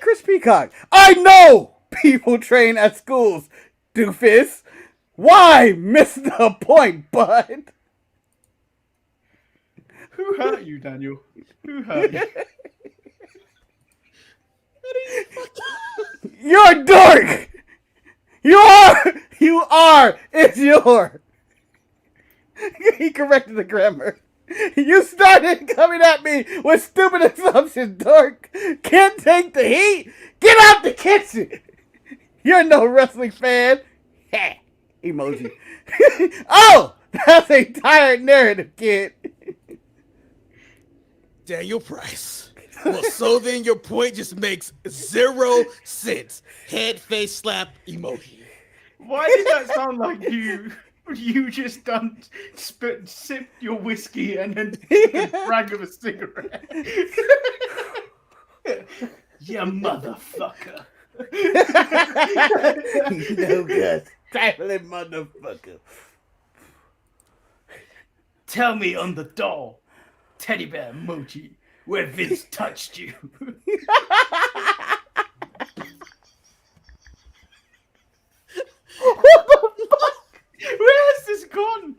Chris Peacock, I know people train at schools, doofus. Why miss the point, bud? Who hurt you, Daniel? Who hurt you? You're a dork. You are. It's your. He corrected the grammar. You started coming at me with stupid assumptions, dork. Can't take the heat? Get out the kitchen. You're no wrestling fan. Ha! Emoji. Oh, that's a tired narrative, kid. Daniel Price. Well, so then your point just makes 0 sense. Head face slap emoji. Why did that sound like you? You just sipped your whiskey and then took a brag of a cigarette. You motherfucker. No good. Traveling motherfucker. Tell me on the doll, teddy bear emoji, where Vince touched you. What the fuck? Where has this gone?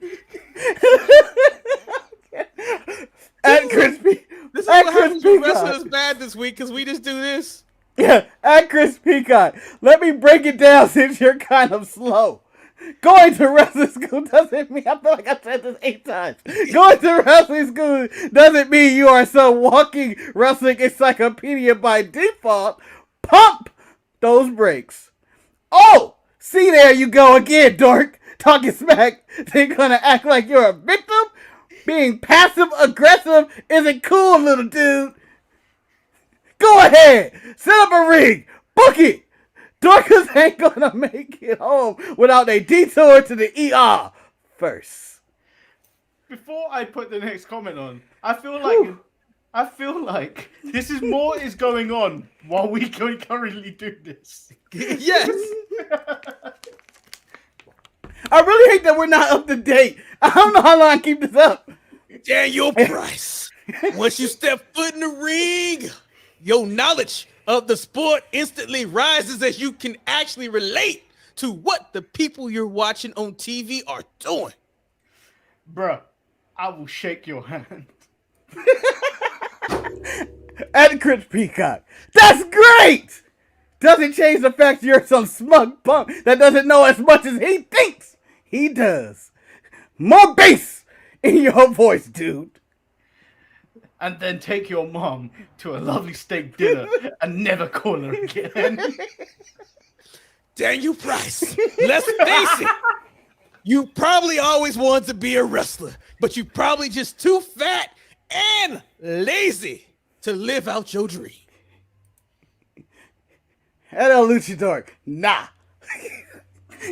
At Crispy. This is what happens when wrestling is bad this week because we just do this. Yeah, at Chris Peacock. Let me break it down since you're kind of slow. Going to wrestling school doesn't mean, I feel like I said this 8 times. Going to wrestling school doesn't mean you are some walking wrestling encyclopedia by default. Pump those brakes. Oh, see there you go again, dork. Talking smack. They're gonna act like you're a victim? Being passive aggressive isn't cool, little dude. Go ahead. Set up a ring. Book it. Dorcas ain't gonna make it home without a detour to the ER first. Before I put the next comment on, I feel like this is more is going on while we currently do this. Yes. I really hate that we're not up to date. I don't know how long I keep this up. Daniel Price. Once you step foot in the ring, your knowledge of the sport instantly rises as you can actually relate to what the people you're watching on TV are doing. Bruh, I will shake your hand. And Chris Peacock. That's great! Doesn't change the fact you're some smug punk that doesn't know as much as he thinks he does. More bass in your voice, dude. And then take your mom to a lovely steak dinner and never call her again. Daniel Price, let's face it. You probably always wanted to be a wrestler, but you probably just too fat and lazy to live out your dream. Hello, Luchador. Nah.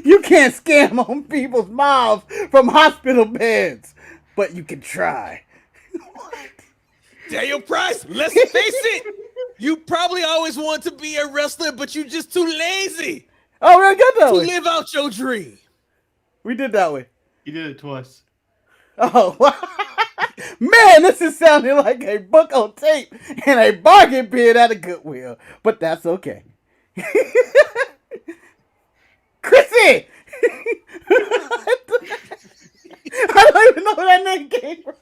You can't scam on people's mouths from hospital beds, but you can try. Daniel Price, let's face it. You probably always wanted to be a wrestler, but you just too lazy Oh, we got that to way. live out your dream. We did that way. You did it twice. Oh, man, this is sounding like a book on tape and a bargain bin at a Goodwill, but that's okay. Chrissy! I don't even know where that name came from.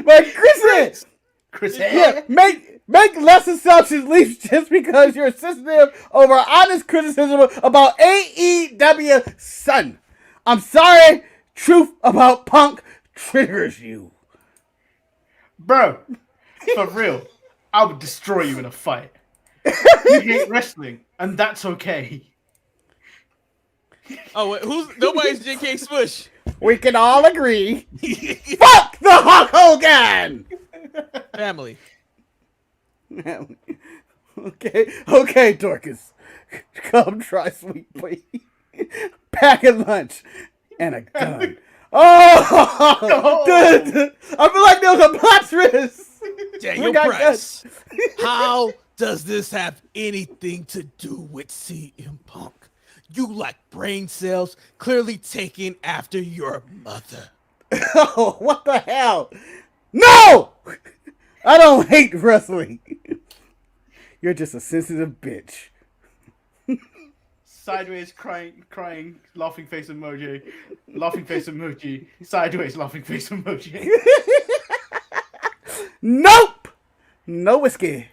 But Chrissy! Chris, Yeah, make less assumptions, least just because you're sensitive over honest criticism about AEW, son. I'm sorry, truth about Punk triggers you. bro, for real, I would destroy you in a fight. You hate wrestling, and that's okay. Oh, wait, nobody's JK Smush. We can all agree. Fuck the Hulk Hogan! Family. Okay, Dorcas. Come try sweet pea. Pack a lunch and a gun. Oh! I feel like there was a plot twist. Daniel got Price. How does this have anything to do with CM Punk? You like brain cells clearly taken after your mother. Oh, what the hell? No! I don't hate wrestling. You're just a sensitive bitch. Sideways, crying, laughing face emoji, sideways, laughing face emoji. Nope! No whiskey.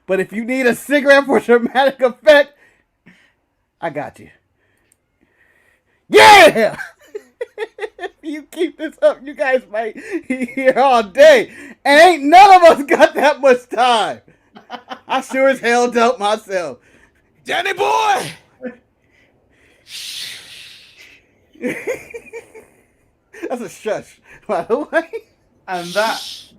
But if you need a cigarette for dramatic effect, I got you. Yeah! If you keep this up, you guys might be here all day. And ain't none of us got that much time. I sure as hell don't myself. Danny boy! That's a shush, by the way. And that,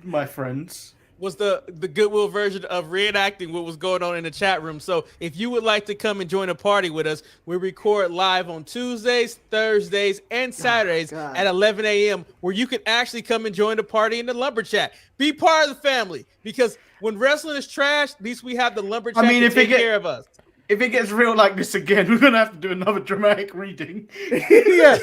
my friends, Was the Goodwill version of reenacting what was going on in the chat room. So if you would like to come and join a party with us, we record live on Tuesdays, Thursdays, and Saturdays at 11 a.m. where you can actually come and join the party in the Lumber Chat. Be part of the family, because when wrestling is trash, at least we have the Lumber Chat to take care of us. If it gets real like this again, we're gonna have to do another dramatic reading. Yeah.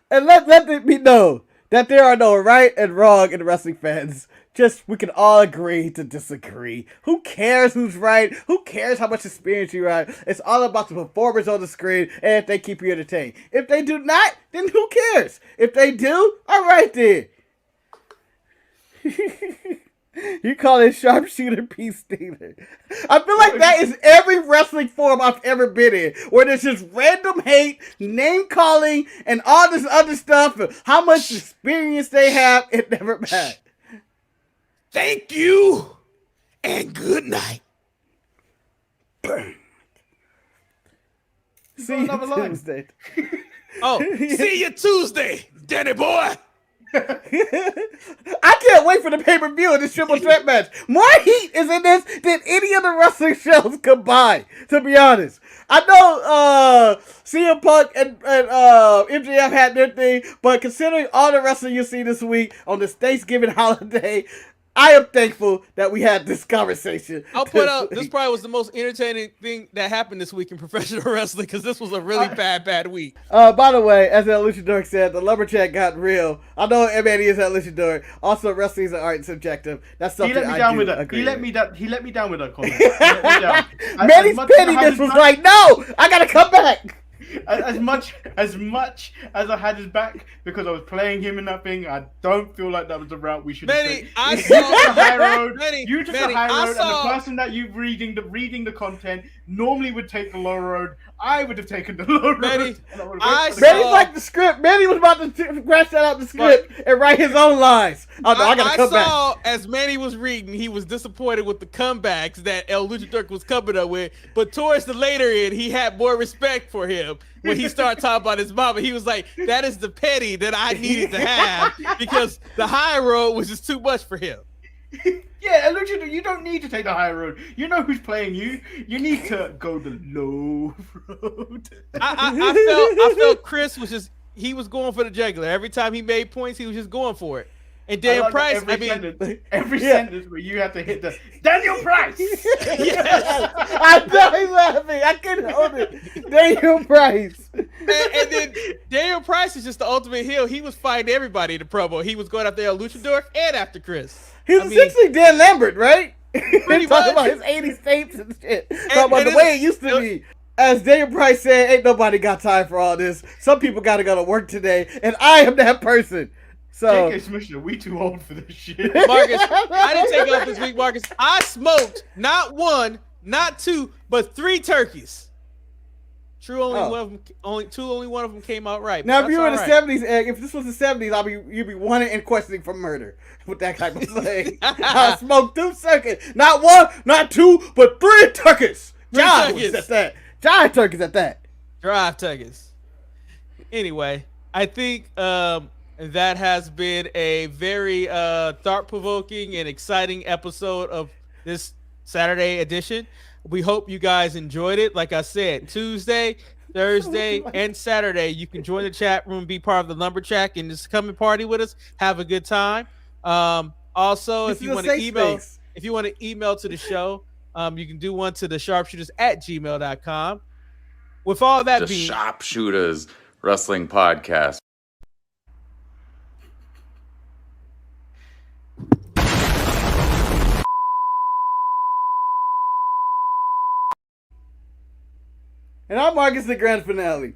And let it be known that there are no right and wrong in wrestling fans. Just, we can all agree to disagree. Who cares who's right? Who cares how much experience you have? It's all about the performers on the screen and if they keep you entertained. If they do not, then who cares? If they do, all right then. You call it sharpshooter peace stealer. I feel like that is every wrestling forum I've ever been in, where there's just random hate, name calling, and all this other stuff, and how much experience they have. It never mattered. Thank you, and good night. See you Tuesday. Oh, see you Tuesday, Danny boy. I can't wait for the pay-per-view of this triple threat match. More heat is in this than any of the wrestling shows combined, to be honest. I know CM Punk and MJF had their thing, but considering all the wrestling you see this week on this Thanksgiving holiday, I am thankful that we had this conversation. I'll point out this probably was the most entertaining thing that happened this week in professional wrestling, because this was a really bad week. By the way, as El Luchador said, the lumber chat got real. I know Manny is El Luchador. Also, wrestling is an art and subjective. That's something He let me down I with do that. agree He let with. me down with that comment. He let me down. Manny's pettiness was like, no, I gotta come back. as much as I had his back because I was playing him in that thing, I don't feel like that was the route we should have Manny, taken. I You saw took the high road. Manny, You took Manny, the high I road, saw- and the person that you reading the content normally would take the low road. I would have taken the low road. Manny, and would've I went for the saw- Manny's like the script. Manny was about to scratch that out the script and write his own lines. Oh no, I gotta come back. saw as Manny was reading, he was disappointed with the comebacks that El Luchador was coming up with. But towards the later end, he had more respect for him when he started talking about his mama. He was like, "That is the petty that I needed to have because the high road was just too much for him." Yeah, and Luchador, you don't need to take the high road. You know who's playing you. You need to go the low road. I felt Chris was just he was going for the jugular. Every time he made points, he was just going for it. And Daniel like Price, every sentence where you have to hit the Daniel Price. yes. I died laughing. I couldn't hold it. Daniel Price. And then Daniel Price is just the ultimate heel. He was fighting everybody in the promo. He was going after El Luchador and after Chris. He was essentially Dan Lambert, right? Pretty Talking much. about his 80s tapes and shit. Talking about and the way it used to be. As Daniel Price said, ain't nobody got time for all this. Some people gotta go to work today, and I am that person. So, JK Smisher, we too old for this shit. Marcus, I didn't take off this week, Marcus. I smoked not one, not two, but 3 turkeys. True, only one of them came out right. now but if you were in the that's all right. 70s, if this was the 70s, you'd be wanted and questioning for murder with that type of thing. I smoked 2 turkeys, not 1, not 2, but 3 turkeys. Giant turkeys. at that. Giant turkeys at that. Drive turkeys. Anyway, I think that has been a very thought-provoking and exciting episode of this Saturday edition. We hope you guys enjoyed it. Like I said, Tuesday, Thursday, and Saturday, you can join the chat room, be part of the Lumberjack, and just come and party with us. Have a good time. Also, if you want to email to the show, you can do one to the sharpshooters@gmail.com. With all that The being Sharpshooters Wrestling Podcast. And I'm Marcus the grand finale.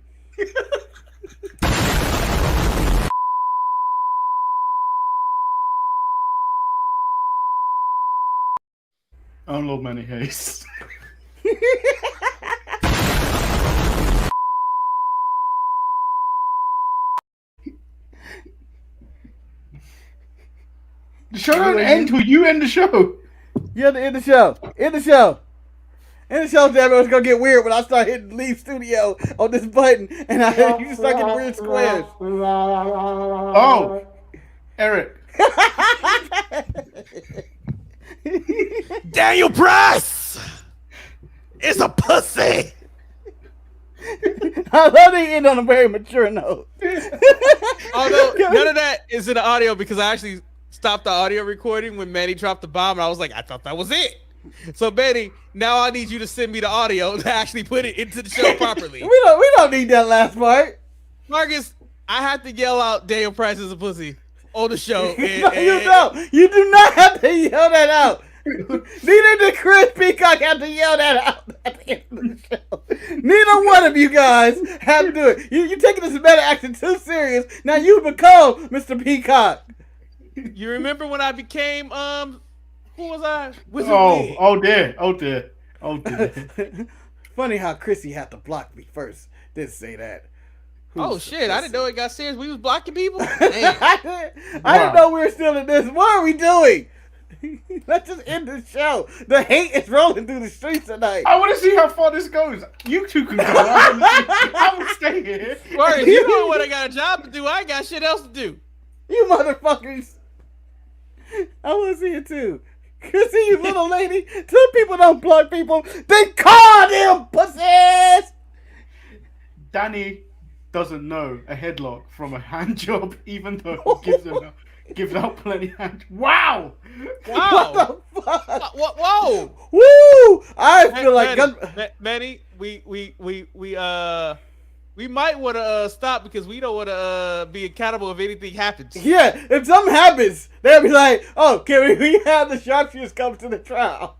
I'm Lord Manny Hayes. The show don't end till you end the show. You have to end the show. End the show. End the show, damn it. It's going to get weird when I start hitting leave studio on this button and you just start getting weird squares. Oh, Eric. Daniel Price is a pussy. I love they end on a very mature note. Although none of that is in the audio because I actually stopped the audio recording when Manny dropped the bomb, and I was like, I thought that was it. So Manny, now I need you to send me the audio to actually put it into the show properly. We don't need that last part. Marcus, I have to yell out Daniel Price is a pussy on the show. No, you don't. You do not have to yell that out. Neither did Chris Peacock have to yell that out at the end of the show. Neither one of you guys have to do it. You're taking this meta action too serious. Now you become Mr. Peacock. You remember when I became who was I? Oh dear. Funny how Chrissy had to block me first. Didn't say that. Oh shit! I didn't know it got serious. We was blocking people. Damn. I didn't know we were still in this. What are we doing? Let's just end the show. The hate is rolling through the streets tonight. I want to see how far this goes. You two can go. I will stay here. Marcus, you know what? I got a job to do. I ain't got shit else to do. You motherfuckers. I want to see it too. Chrissy, you little lady. Two people don't block people. They call them pussies. Danny doesn't know a headlock from a hand job, even though he gives out plenty of hand. Wow! What the fuck? Whoa! Woo! I feel like Manny, we might want to stop because we don't want to be accountable if anything happens. Yeah, if something happens, they'll be like, "Oh, can we have the sharpshooters come to the trial?"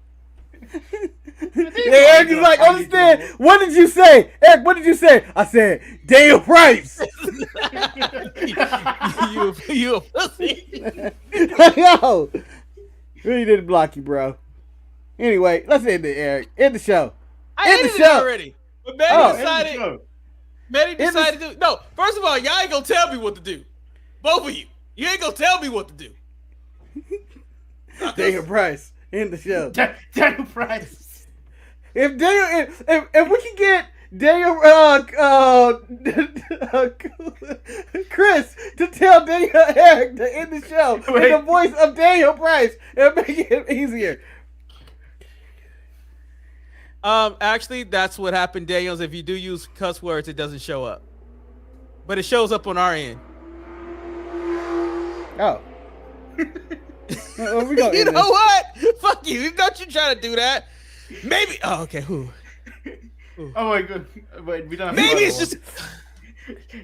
Eric is like, understand. What did you say? Eric, what did you say? I said, Daniel Price. you a pussy. Yo. Really didn't block you, bro. Anyway, let's end it, Eric. End the show. I ended it already. But Manny decided to. No, first of all, y'all ain't gonna tell me what to do. Both of you. You ain't gonna tell me what to do. Daniel Price. End the show. Daniel Price. If we can get Daniel Chris to tell Daniel Eric to end the show in the voice of Daniel Price, it'll make it easier. Actually, that's what happened, Daniels. If you do use cuss words, it doesn't show up, but it shows up on our end. Oh. We you know what? Fuck you. Don't you try to do that. Maybe. Oh, okay. Who? Oh my god. Wait, we don't have Maybe it's just.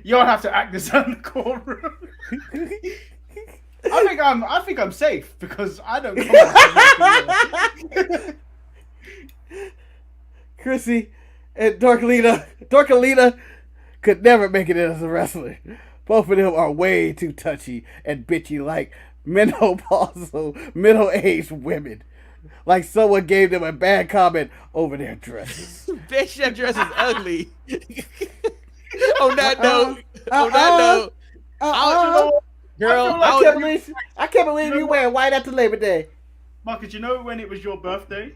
You don't have to act this out in the courtroom. I think I'm safe because I don't come Chrissy and Dorkalina could never make it as a wrestler. Both of them are way too touchy and bitchy like menopausal, middle-aged women. Like someone gave them a bad comment over their dresses. Bitch, that dress is ugly. On that note, girl, I can't believe you wearing white after Labor Day. Marcus, you know when it was your birthday?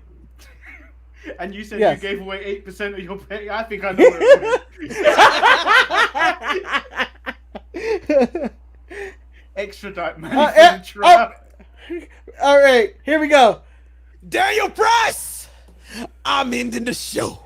And you said Yes. you gave away 8% of your pay? I think I know where it was. Extradite man. All right, here we go. Daniel Price, I'm ending the show.